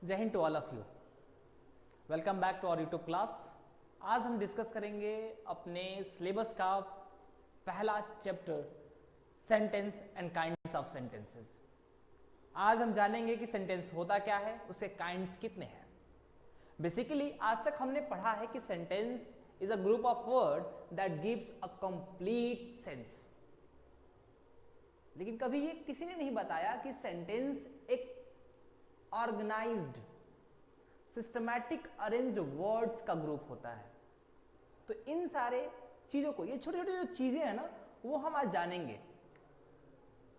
जय Hind to all of you. Welcome back to our YouTube class. आज हम discuss करेंगे अपने सिलेबस का पहला chapter sentence and kinds of sentences. आज हम जानेंगे कि सेंटेंस होता क्या है, उसके काइंड्स कितने हैं। बेसिकली आज तक हमने पढ़ा है कि sentence is a group of word that gives a complete sense, लेकिन कभी ये किसी ने नहीं बताया कि सेंटेंस एक ऑर्गेनाइज्ड सिस्टमैटिक अरेंज्ड वर्ड्स का ग्रुप होता है। तो इन सारे चीजों को, ये छोटी छोटी जो चीजें हैं ना, वो हम आज जानेंगे।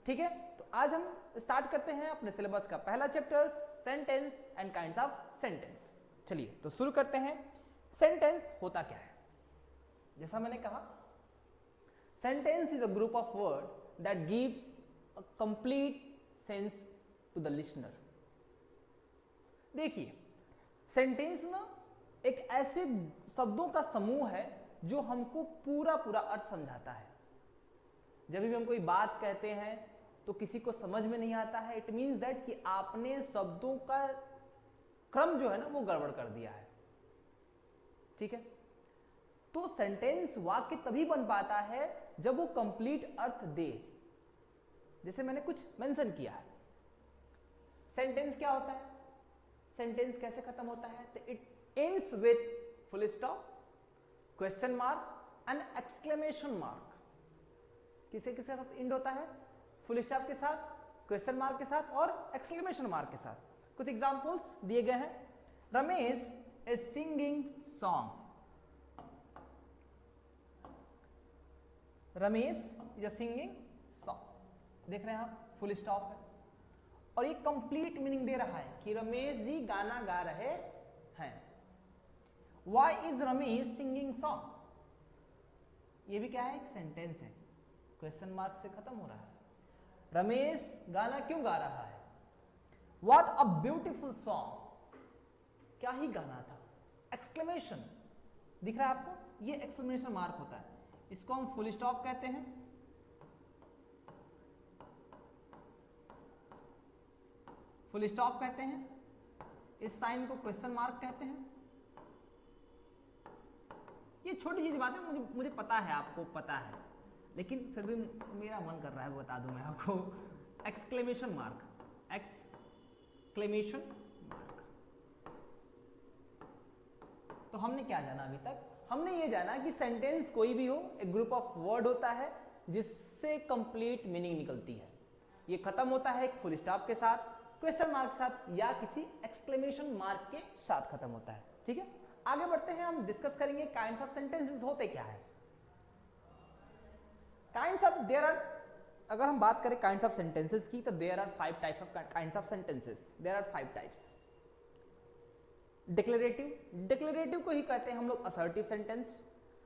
ठीक है, तो आज हम स्टार्ट करते हैं अपने सिलेबस का पहला chapter sentence and kinds of sentence. चलिए तो शुरू करते हैं। सेंटेंस होता क्या है? जैसा मैंने कहा, sentence is a group of word that gives a complete sense to the listener. देखिए, सेंटेंस ना एक ऐसे शब्दों का समूह है जो हमको पूरा पूरा अर्थ समझाता है। जब भी हम कोई बात कहते हैं तो किसी को समझ में नहीं आता है, इट मीन्स दैट कि आपने शब्दों का क्रम जो है ना वो गड़बड़ कर दिया है। ठीक है, तो सेंटेंस वाक्य तभी बन पाता है जब वो कंप्लीट अर्थ दे। जैसे मैंने कुछ मेंशन किया है। सेंटेंस क्या होता है, सेंटेंस कैसे खत्म होता है? तो it ends with full stop, question mark and exclamation mark. किसे किसे साथ एंड होता है? फुल स्टॉप के साथ, क्वेश्चन मार्क के साथ और एक्सक्लेमेशन मार्क के साथ। कुछ एग्जांपल्स दिए गए हैं। Ramesh is singing song. Ramesh is singing song. देख रहे हैं आप, फुल स्टॉप है और ये कंप्लीट मीनिंग दे रहा है कि रमेश जी गाना गा रहे हैं। Why is Ramesh singing song? ये भी क्या है? एक सेंटेंस है, क्वेश्चन मार्क से खत्म हो रहा है। रमेश गाना क्यों गा रहा है? What a beautiful song। क्या ही गाना था। एक्सक्लेमेशन दिख रहा है आपको? ये एक्सक्लेमेशन मार्क होता है, इसको हम फुल स्टॉप कहते हैं। फुल स्टॉप कहते हैं, इस साइन को क्वेश्चन मार्क कहते हैं। ये छोटी चीज बात है, मुझे पता है, आपको पता है, लेकिन फिर भी मेरा मन कर रहा है बता दूं मैं आपको। Exclamation mark, exclamation mark. तो हमने क्या जाना अभी तक? हमने ये जाना कि सेंटेंस कोई भी हो, एक ग्रुप ऑफ वर्ड होता है जिससे कंप्लीट मीनिंग निकलती है। ये खत्म होता है एक फुल स्टॉप के साथ, क्वेश्चन मार्क के साथ या किसी एक्सक्लेमेशन मार्क के साथ खत्म होता है। ठीक है, आगे बढ़ते हैं। हम डिस्कस करेंगे काइंड्स ऑफ सेंटेंसेस होते क्या है। काइंड्स ऑफ, देयर आर, अगर हम बात करें काइंड्स ऑफ सेंटेंसेस की, तो there are 5 types of kinds of sentences. There are 5 types. Declarative, declarative को ही कहते हैं हम लोग असर्टिव सेंटेंस।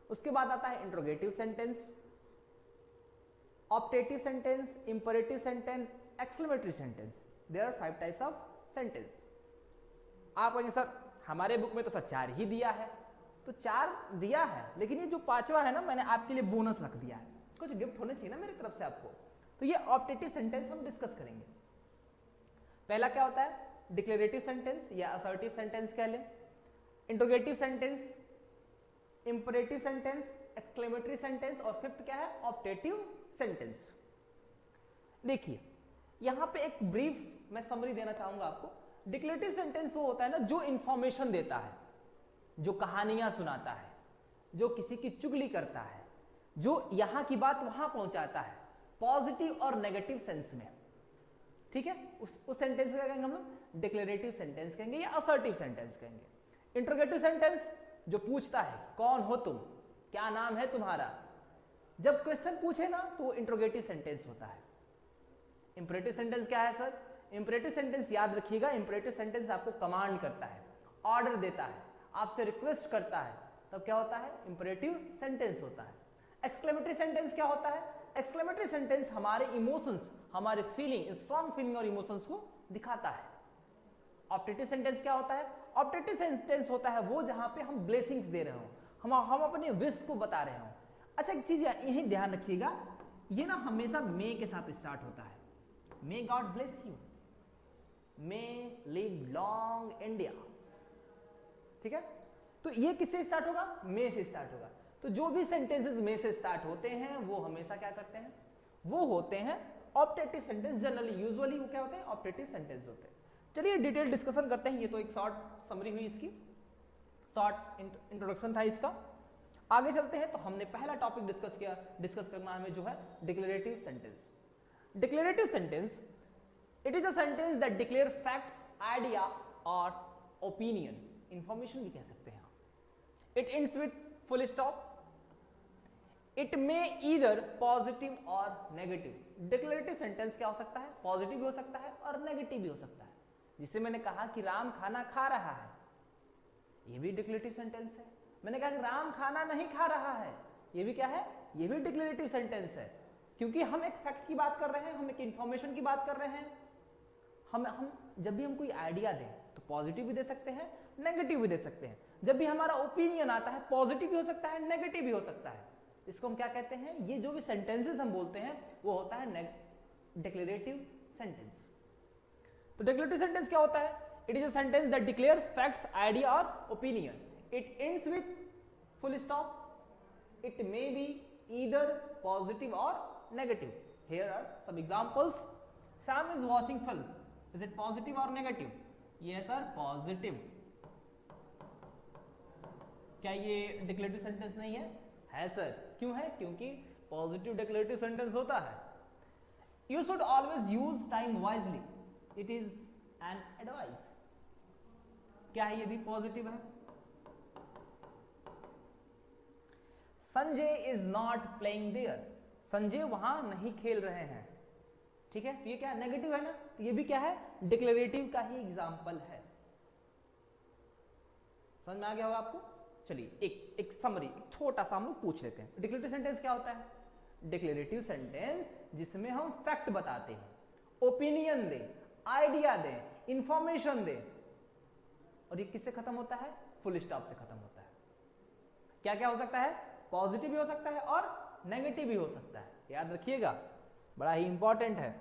उसके बाद आता है interrogative sentence, optative sentence, imperative sentence, exclamatory sentence. There are 5 types of sentence. आप कहेंगे सर हमारे बुक में तो सर 4 ही दिया है। तो 4 दिया है, लेकिन ये जो 5वां है ना, मैंने आपके लिए बोनस रख दिया है। कुछ गिफ्ट होने चाहिए ना मेरी तरफ से आपको। तो ये ऑप्टेटिव सेंटेंस हम डिस्कस करेंगे। पहला क्या होता है? डिक्लेरेटिव सेंटेंस या असर्टिव सेंटेंस कह लें, interrogative sentence, imperative sentence, exclamatory sentence और 5th क्या है? Optative sentence. देखिए यहां पे एक ब्रीफ मैं समरी देना चाहूंगा आपको। डिक्लेरेटिव सेंटेंस वो होता है ना जो इंफॉर्मेशन देता है, जो कहानियां सुनाता है, जो किसी की चुगली करता है, जो यहां की बात वहां पहुंचाता है, पॉजिटिव और नेगेटिव सेंस में। ठीक है, उस सेंटेंस को क्या कहेंगे हम लोग? डिक्लेरेटिव सेंटेंस कहेंगे या असर्टिव सेंटेंस कहेंगे। इंट्रोगेटिव सेंटेंस जो पूछता है कौन हो तुम, क्या नाम है तुम्हारा, जब क्वेश्चन पूछे ना तो वो इंट्रोगेटिव सेंटेंस होता है। इंपरेटिव सेंटेंस क्या है सर? इंपरेटिव सेंटेंस याद रखिएगा, इंपरेटिव सेंटेंस आपको कमांड करता है, ऑर्डर देता है, आपसे रिक्वेस्ट करता है, तब क्या होता है? इंपरेटिव सेंटेंस होता है। एक्सक्लेमेटरी सेंटेंस क्या होता है? एक्सक्लेमेटरी सेंटेंस हमारे इमोशंस, हमारे फीलिंग, स्ट्रॉन्ग फीलिंग और इमोशंस को दिखाता है। ऑप्टेटिव सेंटेंस क्या होता है? ऑप्टेटिव सेंटेंस होता है वो जहां पे हम ब्लेसिंग्स दे रहे हो, हम अपने विश को बता रहे हो। अच्छा एक चीज यही ध्यान रखिएगा, ये ना हमेशा मे के साथ स्टार्ट होता है। May God bless you, may live long India. ठीक है, तो ये किससे स्टार्ट होगा? मे से स्टार्ट होगा। तो जो भी सेंटेंसेस मे से स्टार्ट होते हैं वो हमेशा क्या करते हैं? वो होते हैं ऑप्टेटिव सेंटेंस। जनरली यूजुअली वो क्या होते हैं? ऑप्टेटिव सेंटेंस होते हैं। चलिए डिटेल डिस्कशन करते हैं। ये तो एक शॉर्ट समरी हुई इसकी, शॉर्ट इंट्रोडक्शन था इसका। आगे चलते हैं। तो हमने पहला टॉपिक डिस्कस करना हमें जो है declarative sentence. Declarative sentence, it is a sentence that declare facts, idea और ओपिनियन, इंफॉर्मेशन भी कह सकते हैं। It ends with full stop. It may either positive और नेगेटिव। डिक्लेरेटिव सेंटेंस क्या हो सकता है? पॉजिटिव भी हो सकता है और नेगेटिव भी हो सकता है। जिसे मैंने कहा कि राम खाना खा रहा है, ये भी डिक्लेरेटिव सेंटेंस है। मैंने कहा कि राम खाना नहीं खा रहा है, ये भी क्या है? ये भी डिक्लेरेटिव सेंटेंस है। क्योंकि हम एक फैक्ट की बात कर रहे हैं, हम एक इंफॉर्मेशन की बात कर रहे हैं। हम जब भी हम कोई आइडिया दें तो पॉजिटिव भी दे सकते हैं, नेगेटिव भी दे सकते हैं। जब भी हमारा ओपिनियन आता है, पॉजिटिव भी हो सकता है, नेगेटिव भी हो सकता है। इसको हम क्या कहते हैं? ये जो भी सेंटेंसेस हम बोलते हैं वो होता है डिक्लेरेटिव सेंटेंस। तो डिक्लेरेटिव सेंटेंस क्या होता है? It is a sentence that declare facts, idea और opinion. It ends with full stop. It may be either positive और negative. Here are some examples. Sam is watching film. Is it positive or negative? Yes sir, positive. क्या ये declarative sentence नहीं है? है sir. क्यों है? क्योंकि positive declarative sentence होता है। You should always use time wisely. It is an advice. क्या है? ये भी पॉजिटिव है। Sanjay is not playing there. Sanjay वहां नहीं खेल रहे हैं। ठीक है, तो ये क्या है? नेगेटिव है ना, तो ये भी क्या है? डिक्लेरेटिव का ही एग्जांपल है। समझ में आ गया होगा आपको? चलिए एक समरी, छोटा सा हम लोग पूछ लेते हैं। डिक्लेरेटिव सेंटेंस क्या होता है? डिक्लेरेटिव सेंटेंस जिसमें हम फैक्ट बताते हैं, ओपिनियन दे, आइडिया दे, इंफॉर्मेशन दे, और ये किससे खत्म होता है? फुल स्टॉप से खत्म होता है। क्या क्या हो सकता है? पॉजिटिव भी हो सकता है और नेगेटिव भी हो सकता है। याद रखिएगा, बड़ा ही इंपॉर्टेंट है।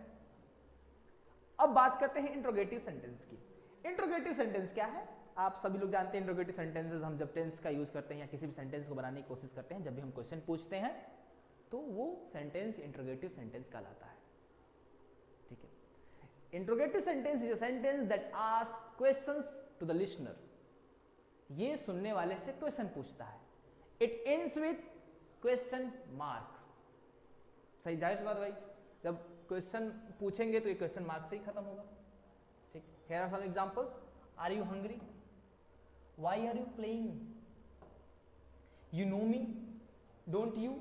अब बात करते हैं इंट्रोगेटिव सेंटेंस की। इंट्रोगेटिव सेंटेंस क्या है? आप सभी लोग जानते हैं इंट्रोगेटिव सेंटेंसेस हम जब टेंस का यूज करते हैं या किसी भी सेंटेंस को बनाने की कोशिश करते हैं, जब भी हम क्वेश्चन पूछते हैं तो वो सेंटेंस इंट्रोगेटिव सेंटेंस कहलाता है। ठीक है, interrogative sentence is a sentence that ask questions to the listener. ये सुनने वाले से क्वेश्चन पूछता है। It ends with question mark. सही जाहिर सी बात भाई, जब क्वेश्चन पूछेंगे तो ये क्वेश्चन मार्क से ही खत्म होगा। ठीक, here are some examples. Are you hungry? Why are you playing? You know me? Don't you?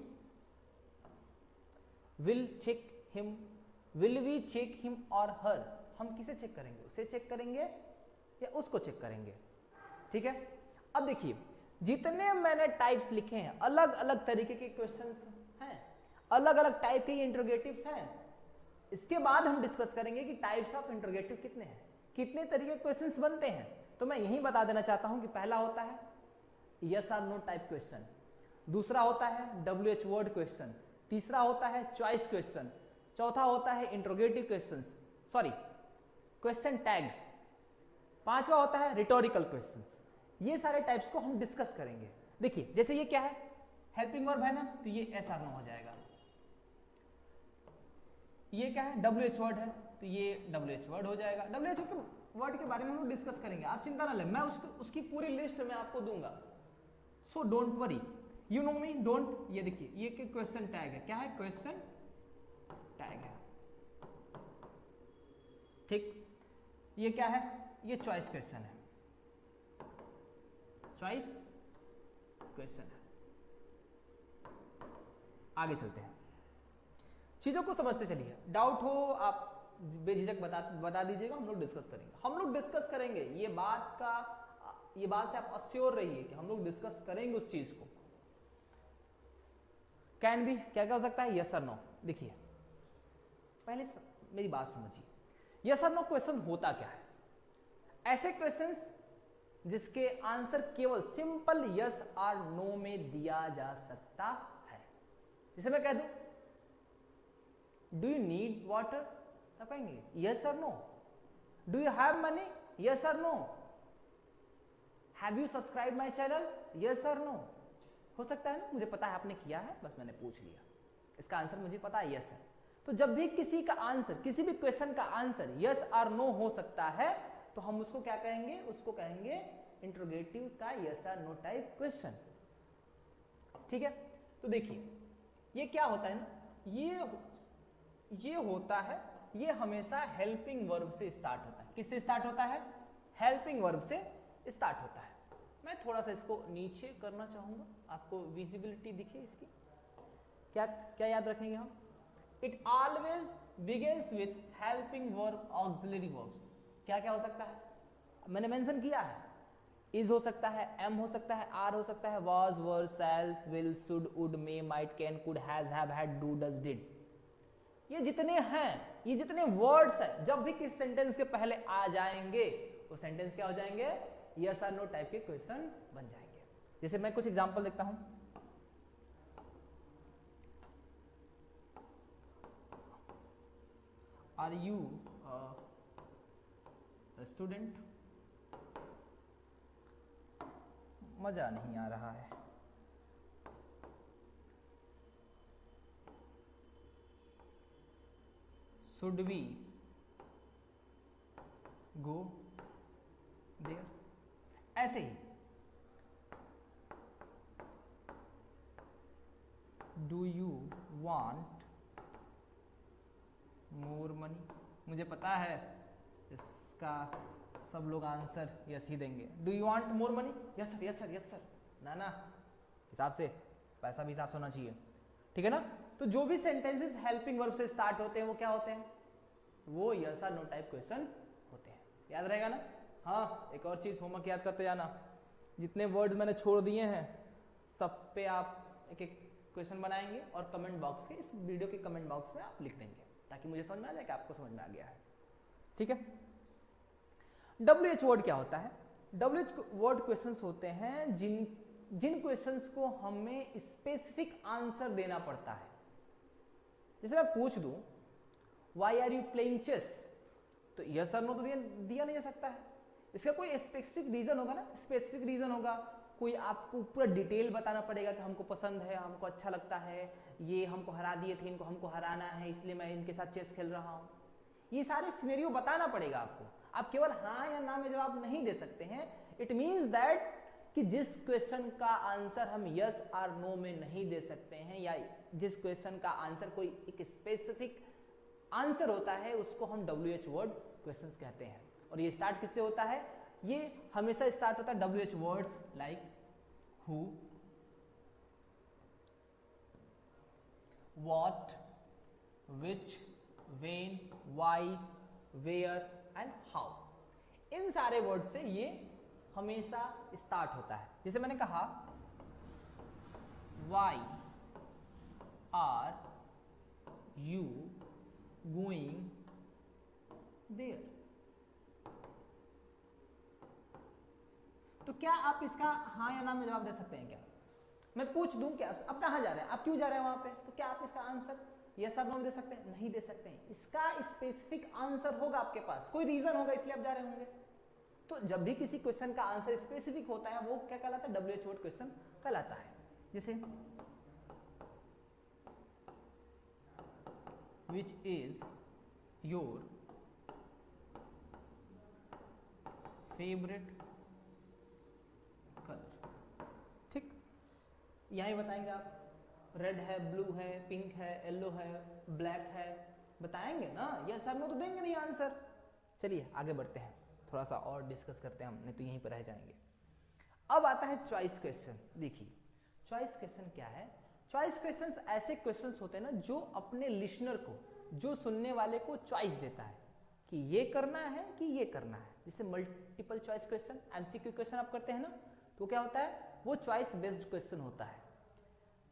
Will check him? Will we check him और हर? हम किसे चेक करेंगे? उसे चेक करेंगे या उसको चेक करेंगे? ठीक है, अब देखिए जितने मैंने टाइप्स लिखे हैं, अलग अलग तरीके के क्वेश्चंस हैं, अलग अलग टाइप के इंट्रोगेटिव्स हैं। इसके बाद हम डिस्कस करेंगे कि टाइप्स ऑफ इंट्रोगेटिव कितने हैं, कितने तरीके क्वेश्चंस बनते हैं। तो मैं यही बता देना चाहता हूं कि पहला होता है यस और नो टाइप क्वेश्चन, दूसरा होता है WH वर्ड क्वेश्चन, तीसरा होता है चॉइस क्वेश्चन, चौथा होता है interrogative questions, sorry question tag, पांचवा होता है रिटोरिकल क्वेश्चंस। ये सारे टाइप्स को हम डिस्कस करेंगे। देखिए जैसे ये क्या है? हेल्पिंग वर्ब है ना, तो ये एस आर नो हो जाएगा। ये क्या है? WH वर्ड है, तो ये WH वर्ड हो जाएगा। WH वर्ड के बारे में हम लोग डिस्कस करेंगे, आप चिंता ना लें, मैं उसकी पूरी लिस्ट में आपको दूंगा। So don't worry. You know me? Don't. ये देखिए ये क्वेश्चन टैग है। क्या है? क्वेश्चन टैग है। ठीक, ये क्या है? ये चॉइस क्वेश्चन है, चॉइस क्वेश्चन है। आगे चलते हैं, चीजों को समझते चलिए। डाउट हो आप बेझिझक बता दीजिएगा, हम लोग डिस्कस करेंगे। हम लोग डिस्कस करेंगे ये बात से आप अश्योर रहिए कि हम लोग डिस्कस करेंगे उस चीज को। कैन बी क्या क्या हो सकता है? यस और नो। देखिए पहले मेरी बात समझिए, यस और नो क्वेश्चन होता क्या है? ऐसे क्वेश्चंस जिसके आंसर केवल सिंपल यस और नो में दिया जा सकता है। जैसे मैं कह दूं डू यू नीड वाटर, आप कहेंगे यस और no. Do you have money, yes और no. Have you subscribe my channel, yes और नो। हो सकता है ना, मुझे पता है आपने किया है, बस मैंने पूछ लिया, इसका आंसर मुझे पता है यस है। तो जब भी किसी का आंसर, किसी भी क्वेश्चन का आंसर यस और नो हो सकता है, तो हम उसको क्या कहेंगे, उसको कहेंगे इंट्रोगेटिव का यस और नो टाइप क्वेश्चन। ठीक है, तो देखिए ये क्या होता है ना, ये होता है, ये हमेशा हेल्पिंग वर्ब से स्टार्ट होता है। किससे स्टार्ट होता है, हेल्पिंग वर्ब से स्टार्ट होता है। मैं थोड़ा सा इसको नीचे करना चाहूंगा, आपको विजिबिलिटी दिखे इसकी। क्या क्या याद रखेंगे हम, it always begins with helping verb auxiliary verbs. क्या क्या हो सकता है, मैंने मेंशन किया है, इज हो सकता है, एम हो सकता है, आर हो सकता है, was, were, shall, will, should, would, may, might, can, could, has, have, had, do, does, did. ये जितने हैं, ये जितने वर्ड्स हैं, जब भी किस सेंटेंस के पहले आ जाएंगे वो सेंटेंस क्या हो जाएंगे, यस और नो टाइप के क्वेश्चन बन जाएंगे। जैसे मैं कुछ एग्जांपल देखता हूं, आर यू स्टूडेंट, मजा नहीं आ रहा है, शुड वी गो देयर, ऐसे ही do you want more money. मुझे पता है इसका सब लोग आंसर यस ही देंगे, do you want more money, yes sir, yes sir, yes sir. ना ना, हिसाब से, पैसा भी हिसाब से होना चाहिए, ठीक है ना। तो जो भी सेंटेंसेस हेल्पिंग वर्ब से स्टार्ट होते हैं वो क्या होते हैं, वो यस और नो टाइप क्वेश्चन होते हैं। याद रहेगा ना। हाँ, एक और चीज, होमवर्क याद करते जाना, जितने वर्ड मैंने छोड़ दिए हैं सब पे आप एक एक क्वेश्चन बनाएंगे और कमेंट बॉक्स के, इस वीडियो के कमेंट बॉक्स में आप लिख देंगे, ताकि मुझे समझ में आ जाए कि आपको समझ में आ गया है। ठीक है। WH वर्ड क्या होता है, WH वर्ड क्वेश्चंस होते हैं जिन क्वेश्चंस को हमें स्पेसिफिक आंसर देना पड़ता है। जैसे मैं पूछ दूं why are you playing chess, तो यस और नो तो दिया नहीं जा सकता है, इसका कोई स्पेसिफिक रीजन होगा ना, स्पेसिफिक रीजन होगा, कोई आपको पूरा डिटेल बताना पड़ेगा कि हमको पसंद है, हमको अच्छा लगता है, ये हमको हरा दिए थे, इनको हमको हराना है, इसलिए मैं इनके साथ चेस खेल रहा हूँ। ये सारे सिनेरियो बताना पड़ेगा आपको। आप केवल हाँ या ना में जवाब नहीं दे सकते हैं। इट मीन्स दैट कि जिस क्वेश्चन का आंसर हम यस और नो में नहीं दे सकते हैं, या जिस क्वेश्चन का आंसर कोई एक स्पेसिफिक आंसर होता है, उसको हम WH वर्ड क्वेश्चंस कहते हैं। और ये स्टार्ट किससे होता है, ये हमेशा स्टार्ट होता है WH words like who, what, which, when, why, where and how. इन सारे वर्ड से ये हमेशा स्टार्ट होता है। जैसे मैंने कहा why are you going there, तो क्या आप इसका हाँ या ना में जवाब दे सकते हैं क्या। मैं पूछ दूं क्या अब कहां जा रहे हैं, आप क्यों जा रहे हैं वहां पे, तो क्या आप इसका आंसर यस और नो में दे सकते हैं, नहीं दे सकते हैं। इसका स्पेसिफिक आंसर होगा आपके पास, कोई रीजन होगा इसलिए आप जा रहे होंगे। तो जब भी किसी क्वेश्चन का आंसर स्पेसिफिक होता है वो क्या कहलाता है, WH वर्ड क्वेश्चन कहलाता है। जैसे which is your favourite colour, ठीक, यही बताएंगे आप, रेड है, ब्लू है, पिंक है, येलो है, ब्लैक है, बताएंगे ना, यस और नो तो देंगे नहीं आंसर। चलिए आगे बढ़ते हैं, थोड़ा सा और डिस्कस करते हैं हम, नहीं तो यहीं पर रह जाएंगे। अब आता है चॉइस क्वेश्चन। देखिए चॉइस क्वेश्चन क्या है, चॉइस क्वेश्चंस ऐसे क्वेश्चंस होते हैं ना जो अपने लिसनर को, जो सुनने वाले को चॉइस देता है कि ये करना है कि ये करना है। जैसे multiple choice question, MCQ question आप करते हैं ना, तो क्या होता है, वो चॉइस बेस्ड क्वेश्चन होता है।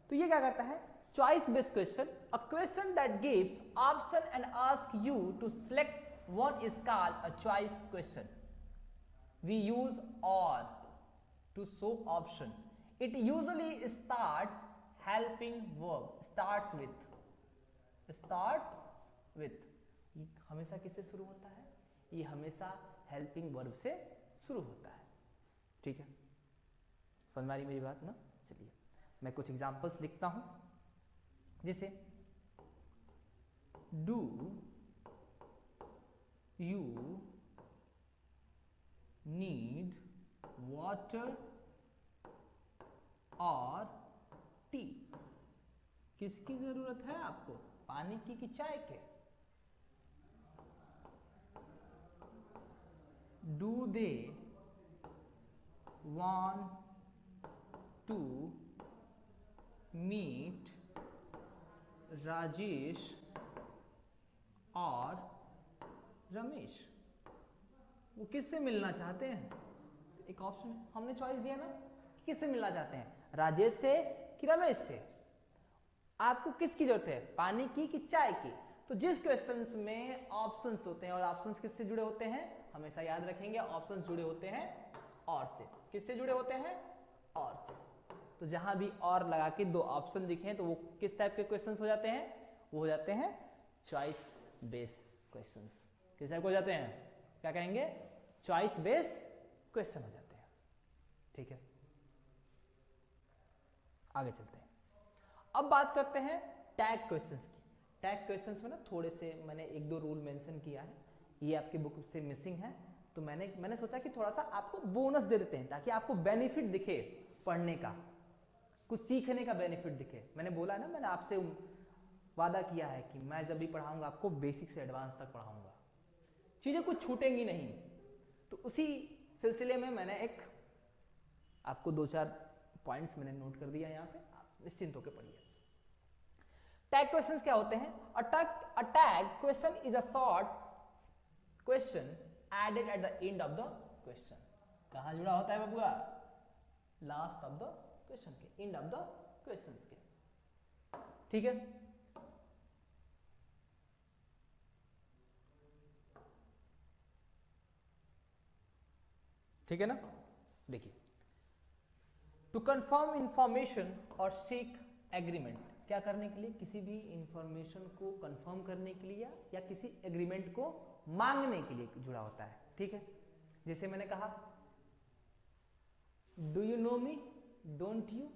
तो ये क्या करता है, choice based question, a question that gives option and ask you to select one is called a choice question. We use or to show option. It usually starts helping verb, starts with, हमेशा किससे शुरू होता है, ये हमेशा helping verb से शुरू होता है। ठीक है, समझ में आ रही मेरी बात ना? चलिए मैं कुछ एग्जांपल्स लिखता हूं, जैसे डू यू नीड वाटर और टी? किसकी जरूरत है आपको, पानी की कि चाय के? Do they want to meet Rajesh और रमेश? वो किससे मिलना चाहते हैं? एक ऑप्शन है, हमने चॉइस दिया ना, किससे मिलना चाहते हैं, राजेश से कि रमेश से? आपको किसकी जरूरत है, पानी की कि चाय की? तो जिस क्वेश्चंस में ऑप्शंस होते हैं, और ऑप्शंस किससे जुड़े होते हैं, हमेशा याद रखेंगे, ऑप्शंस जुड़े होते हैं और से। किससे जुड़े होते हैं, और से। तो जहां भी और लगा के दो ऑप्शन दिखे तो वो किस टाइप के क्वेश्चंस हो जाते हैं, वो हो जाते हैं चॉइस बेस्ड क्वेश्चंस। किस टाइप हो जाते हैं, क्या कहेंगे, चॉइस बेस्ड क्वेश्चन हो जाते हैं। ठीक है, आगे चलते हैं। अब बात करते हैं टैग क्वेश्चंस की। टैग क्वेश्चंस में ना थोड़े से मैंने एक दो रूल मेंशन किया है, ये आपकी बुक से मिसिंग है, तो मैंने सोचा कि थोड़ा सा आपको बोनस दे देते हैं ताकि आपको बेनिफिट दिखे पढ़ने का, कुछ सीखने का बेनिफिट दिखे। मैंने बोला ना, मैंने आपसे वादा किया है कि मैं जब भी पढ़ाऊंगा आपको बेसिक से एडवांस तक पढ़ाऊंगा, चीजें कुछ छूटेंगी नहीं। तो उसी सिलसिले में मैंने एक आपको दो चार पॉइंट्स मैंने नोट कर दिया यहाँ पे, आप निश्चिंत होकर पढ़िए। टैग क्वेश्चंस क्या होते हैं? A tag question is a short question added at the end of the question. कहां जुड़ा होता है बबुआ? लास्ट ऑफ द क्वेश्चन के, एंड ऑफ द क्वेश्चन के। ठीक है, ठीक है ना? देखिए, टू कंफर्म इंफॉर्मेशन और सीक एग्रीमेंट, क्या करने के लिए, किसी भी इंफॉर्मेशन को कंफर्म करने के लिए या किसी एग्रीमेंट को मांगने के लिए जुड़ा होता है। ठीक है, जैसे मैंने कहा do you know me, don't you,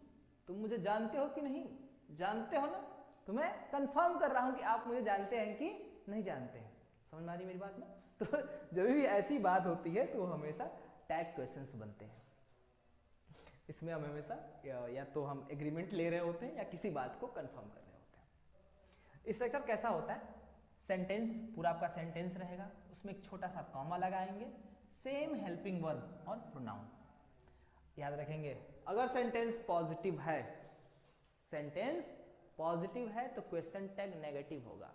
तुम मुझे जानते हो कि नहीं? जानते हो ना, तो मैं कंफर्म कर रहा हूं कि आप मुझे जानते हैं कि नहीं जानते हैं। समझ में आ रही मेरी बात ना? तो जब भी ऐसी बात होती है तो हमेशा टैग क्वेश्चंस बनते हैं। इसमें हम हमेशा या तो हम एग्रीमेंट ले रहे होते हैं या किसी बात को कंफर्म कर रहे होते हैं। स्ट्रक्चर कैसा होता है? सेंटेंस, पूरा आपका सेंटेंस रहेगा, उसमें एक छोटा सा कॉमा लगाएंगे, सेम हेल्पिंग वर्ब और प्रोनाउन। याद रखेंगे, अगर सेंटेंस पॉजिटिव है, सेंटेंस पॉजिटिव है तो क्वेश्चन टैग नेगेटिव होगा,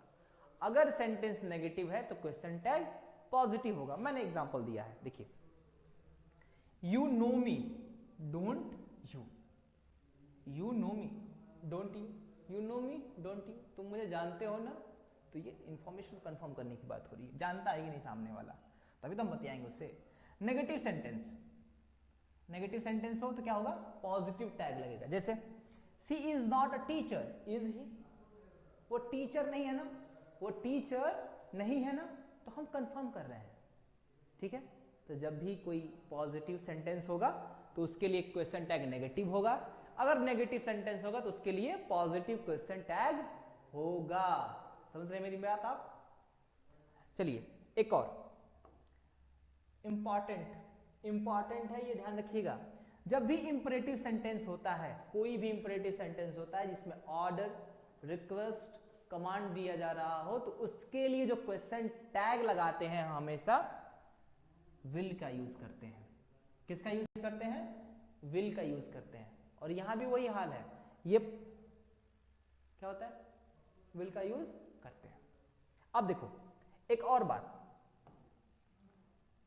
अगर सेंटेंस नेगेटिव है तो क्वेश्चन टैग पॉजिटिव होगा। मैंने एग्जांपल दिया है, देखिए, you know me don't you, you know me don't you, you know me don't you, तुम मुझे जानते हो ना? तो ये इंफॉर्मेशन कंफर्म करने की बात हो रही है, जानता है कि नहीं सामने वाला, तभी तो हम बतियाएंगे उससे। नेगेटिव सेंटेंस, नेगेटिव सेंटेंस हो तो क्या होगा? पॉजिटिव टैग लगेगा। जैसे she is not a teacher, is he, वो टीचर नहीं है ना, वो टीचर नहीं है ना, तो हम कंफर्म कर रहे हैं। ठीक है, तो जब भी कोई पॉजिटिव सेंटेंस होगा तो उसके लिए क्वेश्चन टैग नेगेटिव होगा, अगर नेगेटिव सेंटेंस होगा तो उसके लिए पॉजिटिव क्वेश्चन टैग होगा। समझ रहे मेरी बात आप? चलिए एक और इंपॉर्टेंट है, ये ध्यान रखिएगा, जब भी इंपरेटिव सेंटेंस होता है, कोई भी इंपरेटिव सेंटेंस होता है जिसमें ऑर्डर, रिक्वेस्ट, कमांड दिया जा रहा हो, तो उसके लिए जो क्वेश्चन टैग लगाते हैं हमेशा विल का यूज करते हैं। किसका यूज करते हैं? विल का यूज करते हैं। और यहां भी वही हाल है, ये क्या होता है? विल का यूज करते हैं। अब देखो एक और बात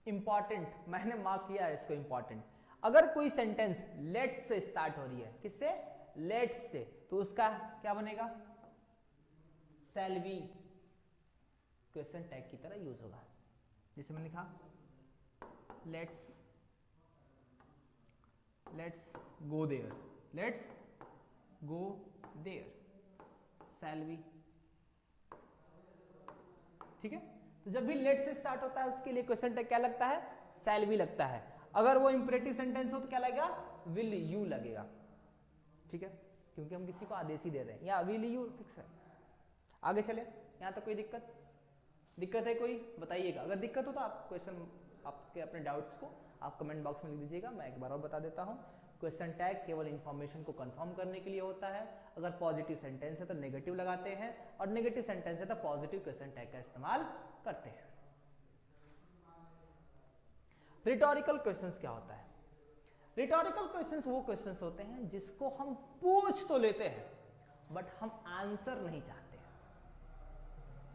इंपॉर्टेंट, मैंने मार्क किया है इसको इंपॉर्टेंट, अगर कोई सेंटेंस लेट्स से स्टार्ट हो रही है, किससे? लेट्स से, तो उसका क्या बनेगा? शैल बी क्वेश्चन टैग की तरह यूज होगा। जैसे मैंने लिखा let's go there, let's go there, shall we. ठीक है, तो जब भी लेट से स्टार्ट होता है उसके लिए क्वेश्चन टैग क्या लगता है, शैल भी लगता है। अगर वो इंपरेटिव सेंटेंस हो तो क्या लगेगा, विल यू लगेगा, ठीक है, क्योंकि हम किसी को आदेश ही दे रहे हैं, या विल यू फिक्स है। आगे चले, यहाँ तक कोई दिक्कत है कोई बताइएगा, अगर दिक्कत हो तो आप क्वेश्चन, आपके अपने डाउट्स को आप कमेंट बॉक्स में लिख दीजिएगा। मैं एक बार और बता देता हूँ, क्वेश्चन टैग केवल इंफॉर्मेशन को कंफर्म करने के लिए होता है। अगर पॉजिटिव सेंटेंस है तो नेगेटिव लगाते हैं, और नेगेटिव सेंटेंस है तो पॉजिटिव क्वेश्चन टैग का इस्तेमाल करते हैं। रिटोरिकल क्वेश्चंस क्या होता है? रिटोरिकल क्वेश्चंस वो क्वेश्चंस होते हैं जिसको हम पूछ तो लेते हैं बट हम आंसर नहीं चाहते हैं।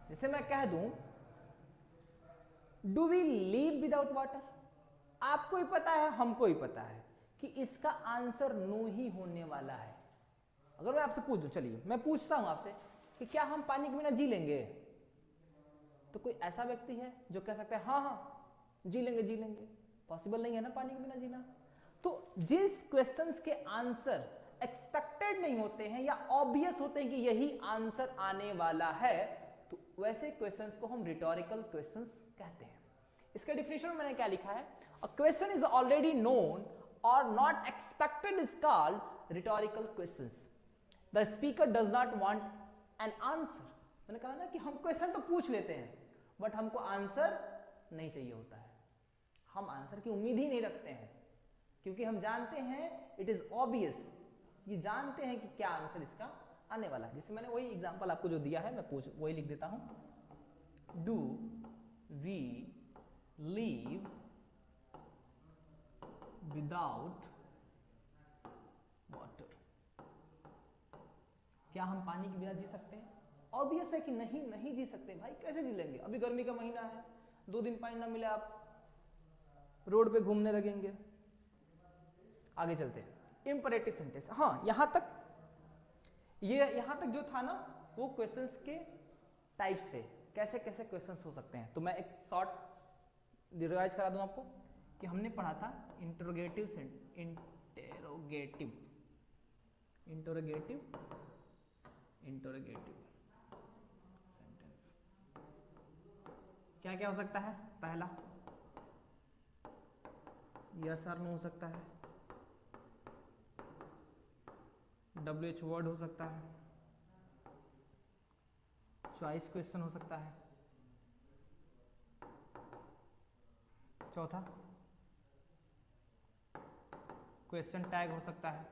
जैसे मैं कह दूं, do we live without water? आपको ही पता है, हमको ही पता है कि इसका आंसर नो ही होने वाला है। अगर मैं आपसे पूछ दूं, चलिए मैं पूछता हूं आपसे कि क्या हम पानी के बिना जी लेंगे, तो कोई ऐसा व्यक्ति है जो कह सकता है हाँ हाँ जी लेंगे? पॉसिबल नहीं है ना पानी के बिना जीना। तो जिस क्वेश्चंस के आंसर एक्सपेक्टेड नहीं होते हैं या ऑब्वियस होते हैं कि यही आंसर आने वाला है, तो वैसे क्वेश्चंस को हम रिटोरिकल क्वेश्चंस कहते हैं। इसका डिफिनेशन मैंने क्या लिखा है, a question is already known और not expected is called rhetorical questions. The speaker does not want an answer. मैंने कहा ना कि हम क्वेश्चन तो पूछ लेते हैं बट हमको आंसर नहीं चाहिए होता है, हम आंसर की उम्मीद ही नहीं रखते हैं, क्योंकि हम जानते हैं इट इज ऑब्वियस, ये जानते हैं कि क्या आंसर इसका आने वाला है। जैसे मैंने वही एग्जांपल आपको जो दिया है, मैं वही लिख देता हूं, do we live without water? क्या हम पानी के बिना जी सकते हैं? ऑब्वियस है कि नहीं जी सकते भाई, कैसे जी लेंगे? अभी गर्मी का महीना है, 2 दिन पानी ना मिले आप रोड पे घूमने लगेंगे। आगे चलते हैं, इंपरेटिव सेंटेंस। हाँ, यहां तक जो था ना वो क्वेश्चंस के टाइप्स थे, कैसे कैसे क्वेश्चंस हो सकते हैं। तो मैं एक शॉर्ट रिवाइज करा दूं आपको कि हमने पढ़ा था इंटरोगेटिव सेंटेंस क्या क्या हो सकता है। पहला यस और नो हो सकता है, WH वर्ड हो सकता है, चॉइस क्वेश्चन हो सकता है, चौथा क्वेश्चन टैग हो सकता है,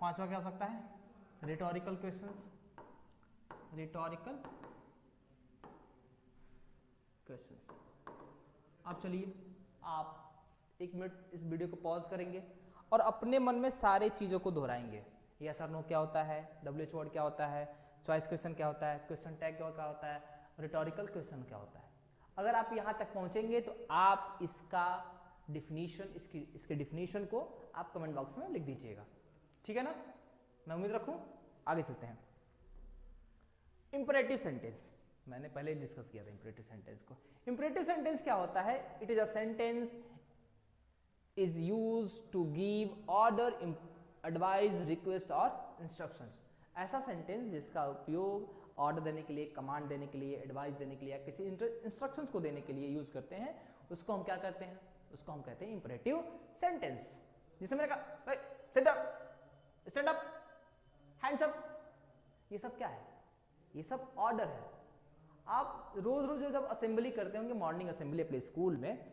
पांचवा क्या हो सकता है, रिटोरिकल क्वेश्चंस। अब चलिए आप 1 मिनट इस वीडियो को पॉज करेंगे और अपने मन में सारे चीजों को दोहराएंगे। यस और नो क्या होता है, WH वर्ड क्या होता है, चॉइस क्वेश्चन क्या होता है, क्वेश्चन टैग क्या होता है, रिटोरिकल क्वेश्चन क्या होता है। अगर आप यहां तक पहुंचेंगे तो आप इसका डिफिनीशन, इसके डिफिनीशन को आप कमेंट बॉक्स में लिख दीजिएगा, ठीक है ना? मैं उम्मीद रखूं। आगे चलते हैं, इंपरेटिव सेंटेंस। मैंने पहले डिस्कस किया था इंपरेटिव सेंटेंस को। इंपरेटिव सेंटेंस क्या होता है? It is a sentence is used to give order, advice, request और इंस्ट्रक्शंस। ऐसा सेंटेंस जिसका उपयोग ऑर्डर देने के लिए, कमांड देने के लिए, एडवाइस देने के लिए या किसी इंस्ट्रक्शंस को देने के लिए यूज करते हैं, उसको हम क्या करते हैं? उसको हम कहते हैं इंपरेटिव सेंटेंस। जिसे मैंने कहा sit up, stand up, hands up, ये सब क्या है? ये सब ऑर्डर है। आप रोज रोज जब असेंबली करते होंगे, मॉर्निंग असेंबली अपने स्कूल में,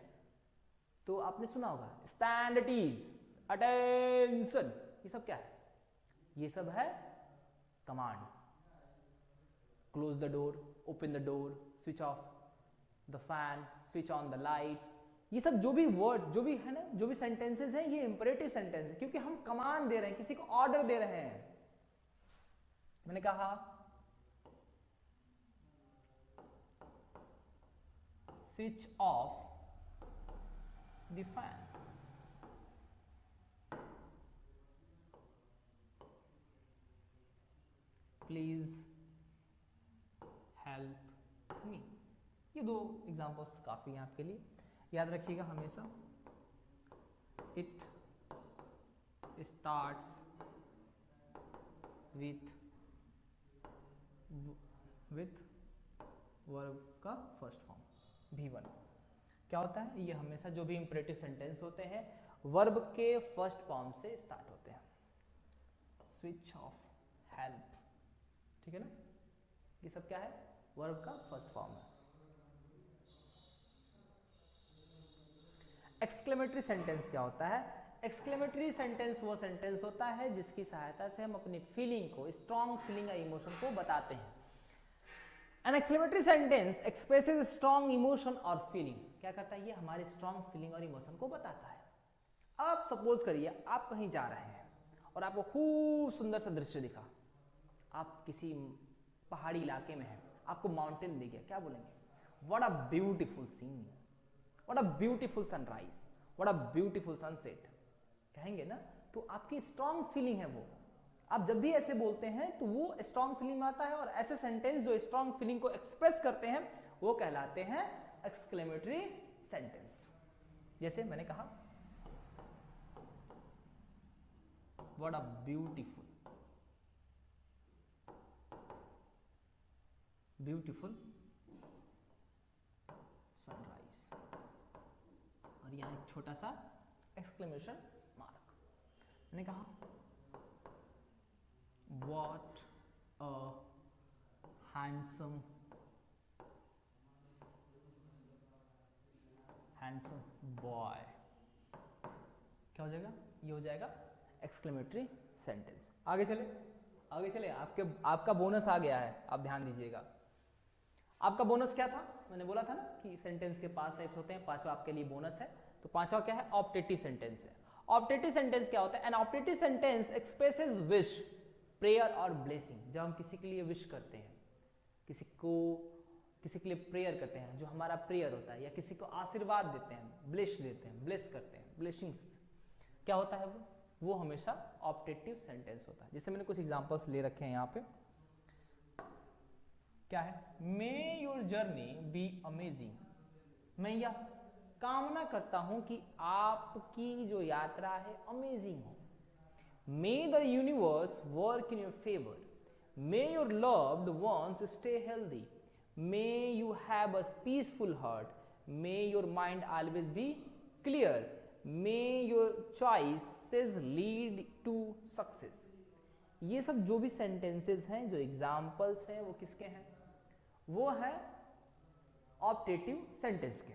तो आपने सुना होगा स्टैंड एट ईज, अटेंशन, ये सब क्या है? ये सब है command. Close the door, open the door, switch off the fan, switch on the light, ये सब जो भी वर्ड, जो भी है ना, जो भी सेंटेंसेस हैं, ये इंपरेटिव सेंटेंस है, क्योंकि हम कमांड दे रहे हैं, किसी को ऑर्डर दे रहे हैं। मैंने कहा switch off the fan, please help me. ये 2 एग्जांपल्स काफी हैं आपके लिए, याद रखिएगा हमेशा। इट स्टार्ट्स विथ वर्ब का फर्स्ट फॉर्म V1 क्या होता है? ये हमेशा जो भी इंपरेटिव सेंटेंस होते हैं वर्ब के फर्स्ट फॉर्म से स्टार्ट होते हैं। स्विच ऑफ, हेल्प, ठीक है ना, ये सब क्या है? वर्ब का फर्स्ट फॉर्म है। एक्सक्लेमेटरी सेंटेंस क्या होता है? एक्सक्लेमेटरी सेंटेंस वो सेंटेंस होता है जिसकी सहायता से हम अपनी फीलिंग को, स्ट्रॉन्ग फीलिंग या इमोशन को बताते हैं। An exclamatory sentence expresses strong emotion और फीलिंग। क्या करता है? ये हमारे स्ट्रॉन्ग फीलिंग और इमोशन को बताता है। आप सपोज करिए आप कहीं जा रहे हैं और आपको खूब सुंदर सा दृश्य दिखा, आप किसी पहाड़ी इलाके में हैं, आपको माउंटेन दिख गया, क्या बोलेंगे? What a beautiful scene, what a beautiful sunrise, what a beautiful sunset, कहेंगे ना। तो आपकी स्ट्रॉन्ग फीलिंग है वो। आप जब भी ऐसे बोलते हैं तो वो स्ट्रॉन्ग फीलिंग में आता है, और ऐसे सेंटेंस जो स्ट्रॉन्ग फीलिंग को एक्सप्रेस करते हैं वो कहलाते हैं एक्सक्लेमेटरी सेंटेंस। जैसे मैंने कहा what a beautiful, beautiful sunrise, और यहां एक छोटा सा एक्सक्लेमेशन मार्क। मैंने कहा व्हाट अ हैंडसम बॉय, क्या हो जाएगा? ये हो जाएगा एक्सक्लेमेटरी सेंटेंस। आगे चले, आगे चले, आपका बोनस आ गया है, आप ध्यान दीजिएगा। आपका बोनस क्या था? मैंने बोला था ना कि सेंटेंस के 5 टाइप्स होते हैं, 5वां आपके लिए बोनस है। तो 5वां क्या है? ऑप्टेटिव सेंटेंस है। ऑप्टेटिव सेंटेंस क्या होता है? An optative sentence expresses wish, prayer और ब्लेसिंग। जब हम किसी के लिए विश करते हैं, किसी के लिए प्रेयर करते हैं, जो हमारा प्रेयर होता है, या किसी को आशीर्वाद देते हैं, ब्लेस देते हैं, ब्लेस करते हैं, ब्लेसिंग्स, क्या होता है वो हमेशा ऑप्टेटिव सेंटेंस होता है। जैसे मैंने कुछ एग्जांपल्स ले रखे हैं यहाँ पे। क्या है? मे योर जर्नी बी अमेजिंग, मैं यह कामना करता हूं कि आपकी जो यात्रा है अमेजिंग हो। May the universe work in your favour, may your loved ones stay healthy, may you have a peaceful heart, may your mind always be clear, may your choices lead to success. ये सब जो भी sentences हैं, जो examples हैं, वो किसके हैं? वो है ऑप्टेटिव सेंटेंस के।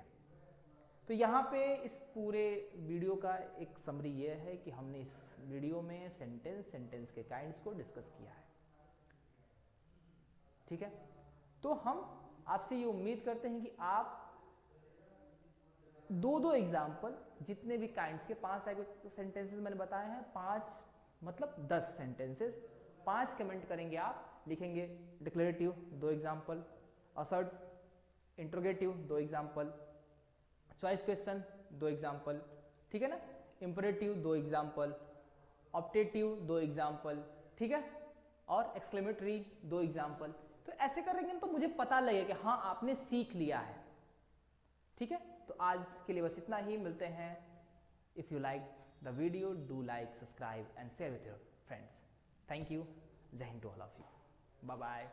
तो यहाँ पे इस पूरे वीडियो का एक समरी ये है कि हमने इस वीडियो में सेंटेंस के काइंड्स को डिस्कस किया है। ठीक है, तो हम आपसे ये उम्मीद करते हैं कि आप दो एग्जाम्पल, जितने भी काइंड्स के 5 सेंटेंसेस मैंने बताए हैं, 5 मतलब 10 सेंटेंसेस, 5 कमेंट करेंगे आप, लिखेंगे declarative 2 example, assert interrogative 2 example, choice question 2 example, ठीक है ना, इंपरेटिव 2 एग्जाम्पल, ऑप्टेटिव 2 एग्जाम्पल, ठीक है, और एक्सक्लेमेटरी 2 एग्जाम्पल। तो ऐसे करेंगे तो मुझे पता लगेगा कि हाँ आपने सीख लिया है। ठीक है, तो आज के लिए बस इतना ही, मिलते हैं। If you like the video, do like, subscribe and share with your friends. Thank you, Jai Hind to all of you, bye bye.